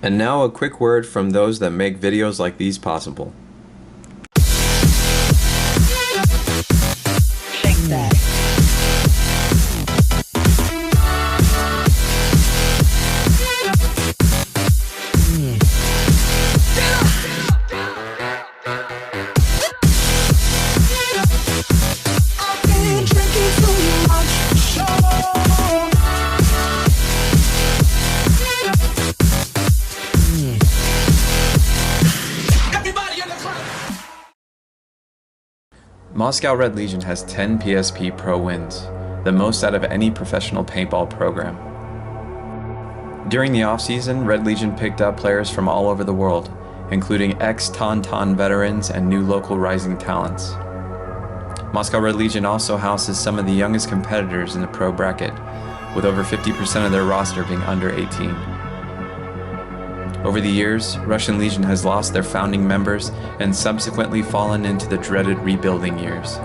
And now a quick word from those that make videos like these possible. Shake that. Moscow Red Legion has 10 PSP Pro wins, the most out of any professional paintball program. During the off-season, Red Legion picked up players from all over the world, including ex-Tauntaun veterans and new local rising talents. Moscow Red Legion also houses some of the youngest competitors in the pro bracket, with over 50% of their roster being under 18. Over the years, Russian Legion has lost their founding members and subsequently fallen into the dreaded rebuilding years.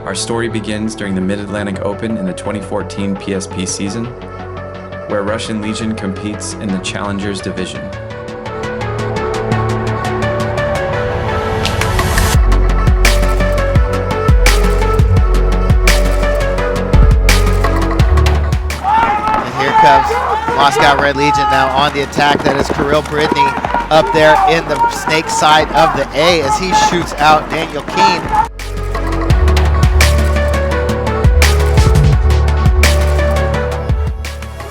Our story begins during the Mid-Atlantic Open in the 2014 PSP season, where Russian Legion competes in the Challengers Division. And here comes Moscow Red Legion now on the attack. That is Kirill Britney up there in the snake side of the A as he shoots out Daniel Keene.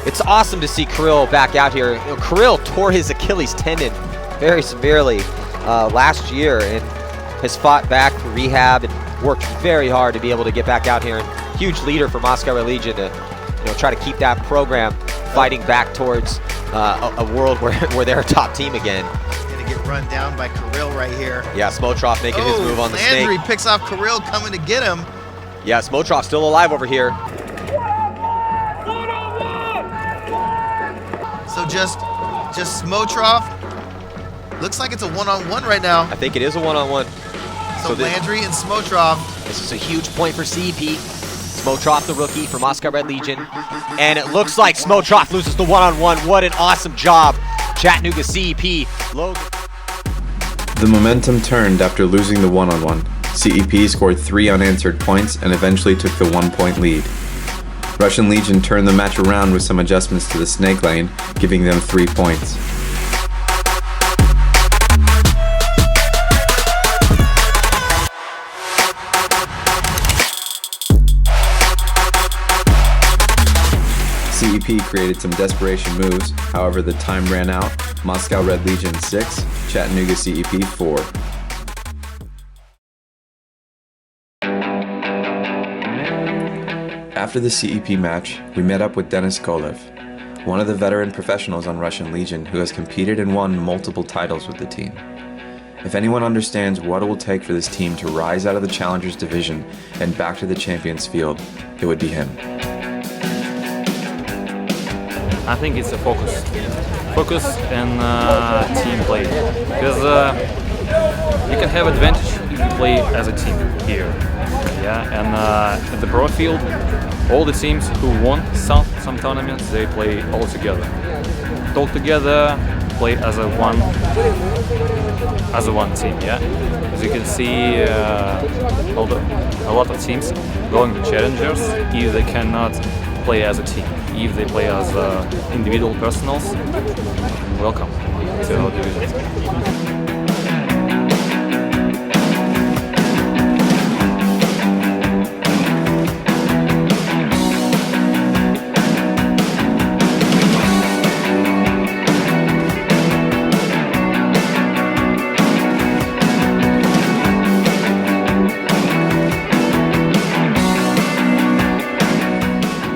It's awesome to see Kirill back out here. You know, Kirill tore his Achilles tendon very severely last year and has fought back for rehab and worked very hard to be able to get back out here. And huge leader for Moscow Red Legion to try to keep that program fighting back towards a world where they're a top team again. He's going to get run down by Kirill right here. Yeah, Smotrov making his move on the snake. Landry picks off Kirill coming to get him. Yeah, Smotrov still alive over here. So just Smotrov. Looks like it's a one-on-one right now. I think it is a one-on-one. So Landry and Smotrov. This is a huge point for CP. Smotrov, the rookie for Moscow Red Legion. And it looks like Smotrov loses the one-on-one. What an awesome job, Chattanooga CP. The momentum turned after losing the one-on-one. CEP scored 3 unanswered points and eventually took the 1-point lead. Russian Legion turned the match around with some adjustments to the snake lane, giving them 3 points. CEP created some desperation moves, however the time ran out. Moscow Red Legion 6, Chattanooga CEP 4. After the CEP match, we met up with Denis Kolev, one of the veteran professionals on Russian Legion who has competed and won multiple titles with the team. If anyone understands what it will take for this team to rise out of the Challengers Division and back to the Champions Field, it would be him. I think it's a focus and team play, because you can have advantage if you play as a team here. Yeah, and at the pro field, all the teams who won some tournaments, they play all together, talk together, play as a one team. Yeah, as you can see, a lot of teams going to challengers if they cannot play as a team. If they play as individual personals, welcome to our division.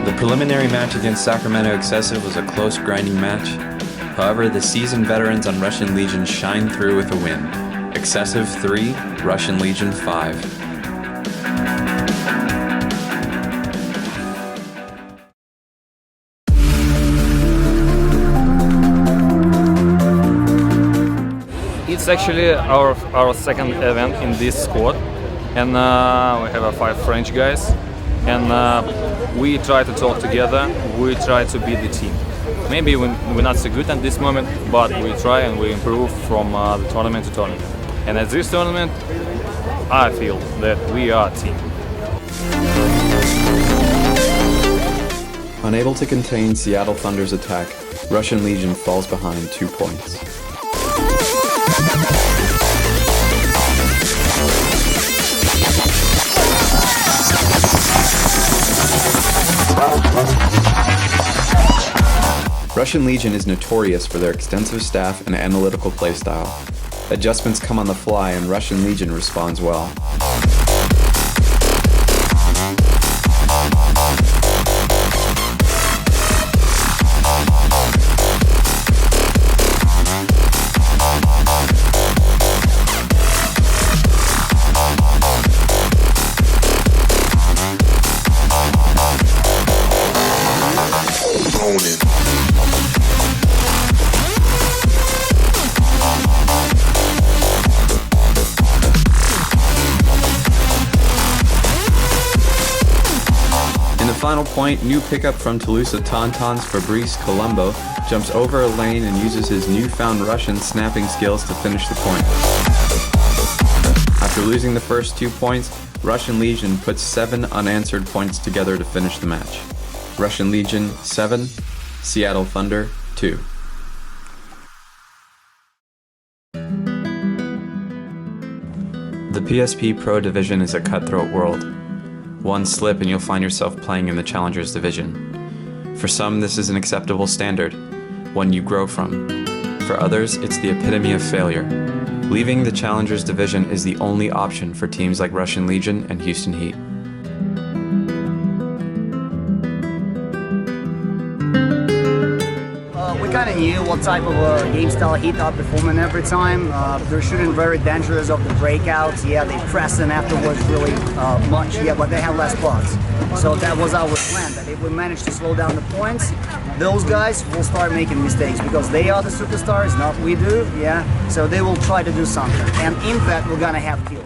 The preliminary match against Sacramento Excessive was a close, grinding match. However, the seasoned veterans on Russian Legion shined through with a win. Excessive 3, Russian Legion 5. It's actually our second event in this squad, and we have 5 French guys, and we try to talk together, we try to be the team. Maybe we're not so good at this moment, but we try and we improve from the tournament to tournament. And at this tournament, I feel that we are a team. Unable to contain Seattle Thunder's attack, Russian Legion falls behind 2 points. Russian Legion is notorious for their extensive staff and analytical playstyle. Adjustments come on the fly and Russian Legion responds well. Final point, new pickup from Toulouse Tauntauns Fabrice Colombo jumps over a lane and uses his newfound Russian snapping skills to finish the point. After losing the first 2 points, Russian Legion puts 7 unanswered points together to finish the match. Russian Legion 7, Seattle Thunder 2. The PSP Pro Division is a cutthroat world. One slip and you'll find yourself playing in the Challengers Division. For some, this is an acceptable standard, one you grow from. For others, it's the epitome of failure. Leaving the Challengers Division is the only option for teams like Russian Legion and Houston Heat. We kind of knew what type of game style Heat are performing every time. They're shooting very dangerous of the breakouts. Yeah, they press them afterwards really much. Yeah, but they have less blocks. So that was our plan. That if we manage to slow down the points, those guys will start making mistakes because they are the superstars, not we do. Yeah, so they will try to do something, and in that we're gonna have kills.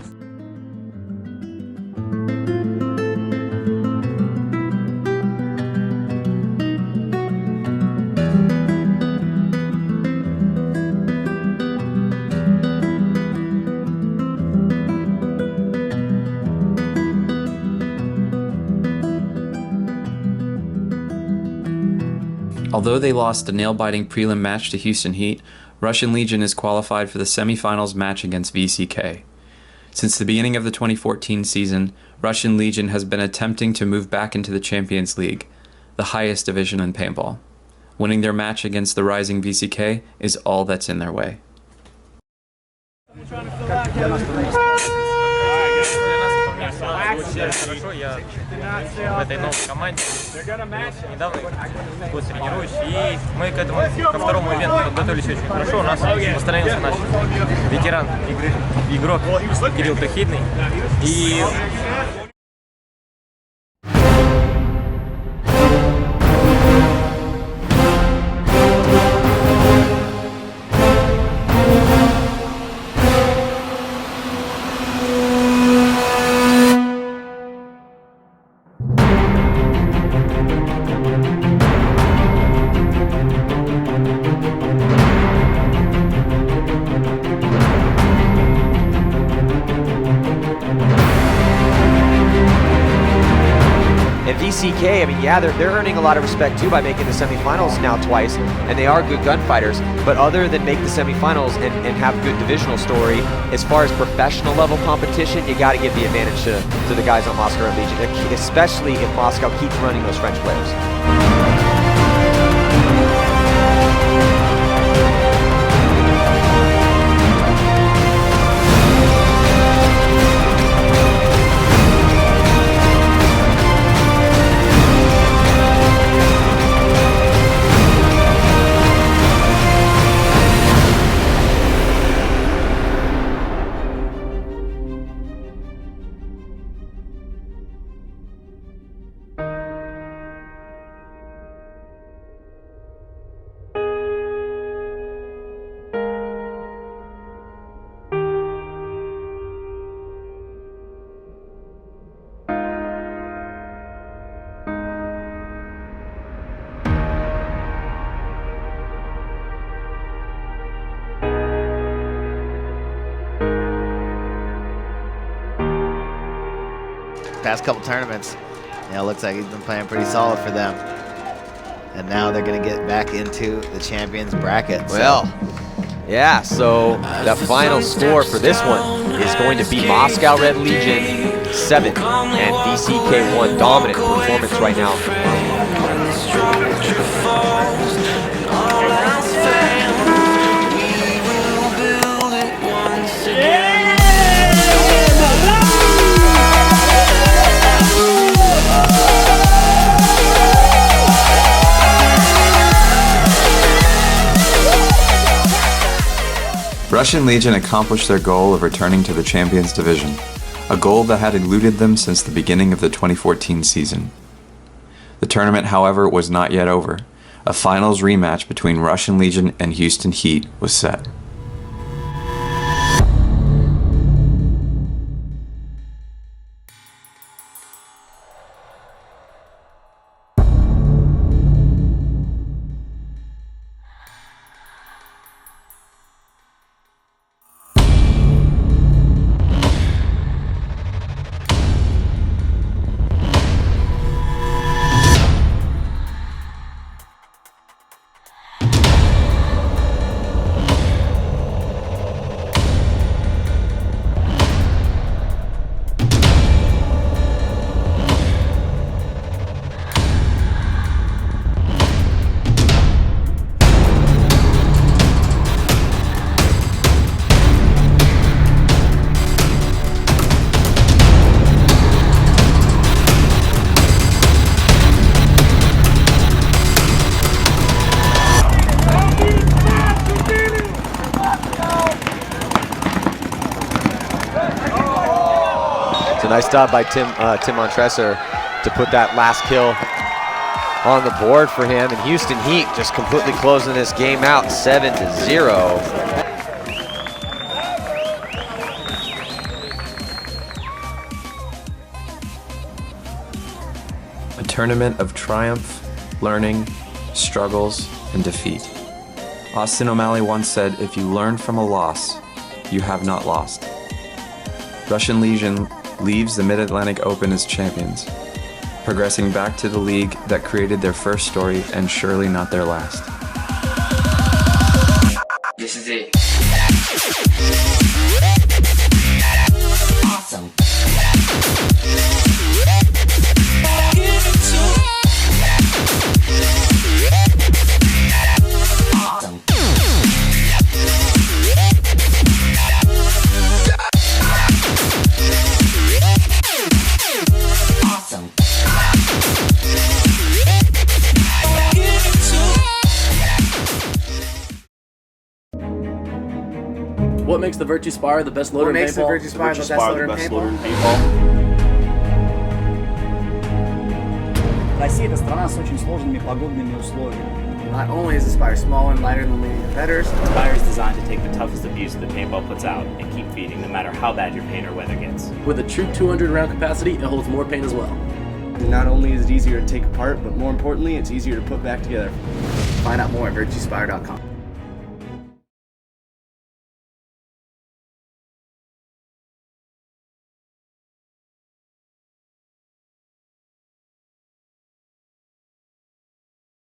Although they lost the nail-biting prelim match to Houston Heat, Russian Legion is qualified for the semifinals match against VCK. Since the beginning of the 2014 season, Russian Legion has been attempting to move back into the Champions League, the highest division in paintball. Winning their match against the rising VCK is all that's in their way. Хорошо, я в этой новой команде недавно год тренируюсь, и мы к этому, ко второму ивенту подготовились очень хорошо. У нас постоянился наш ветеран игрок Кирилл Тухидный. И VCK, I mean, yeah, they're earning a lot of respect too by making the semifinals now twice, and they are good gunfighters. But other than make the semifinals and have a good divisional story, as far as professional level competition, you got to give the advantage to the guys on Moscow and Legion, especially if Moscow keeps running those French players. past couple tournaments. It looks like he's been playing pretty solid for them. And now they're going to get back into the champions bracket. Well, yeah, so the final score for this one is going to be Moscow Red Legion 7 and VCK 1. Dominant performance right now. Russian Legion accomplished their goal of returning to the Champions Division, a goal that had eluded them since the beginning of the 2014 season. The tournament, however, was not yet over. A finals rematch between Russian Legion and Houston Heat was set. Nice job by Tim Montresor to put that last kill on the board for him. And Houston Heat just completely closing this game out 7-0. A tournament of triumph, learning, struggles, and defeat. Austin O'Malley once said, "If you learn from a loss, you have not lost." Russian Legion leaves the Mid-Atlantic Open as champions, progressing back to the league that created their first story and surely not their last. This is it. Awesome. What makes the Virtue Spire the best loader in paintball? What makes the Virtue Spire the best loader in paintball? Россия — это страна с очень сложными погодными условиями. Not only is the Spire smaller and lighter than leading competitors, The Spire is designed to take the toughest abuse that paintball puts out and keep feeding no matter how bad your paint or weather gets. With a true 200 round capacity, it holds more paint as well. Not only is it easier to take apart, but more importantly, it's easier to put back together. find out more at virtuespire.com.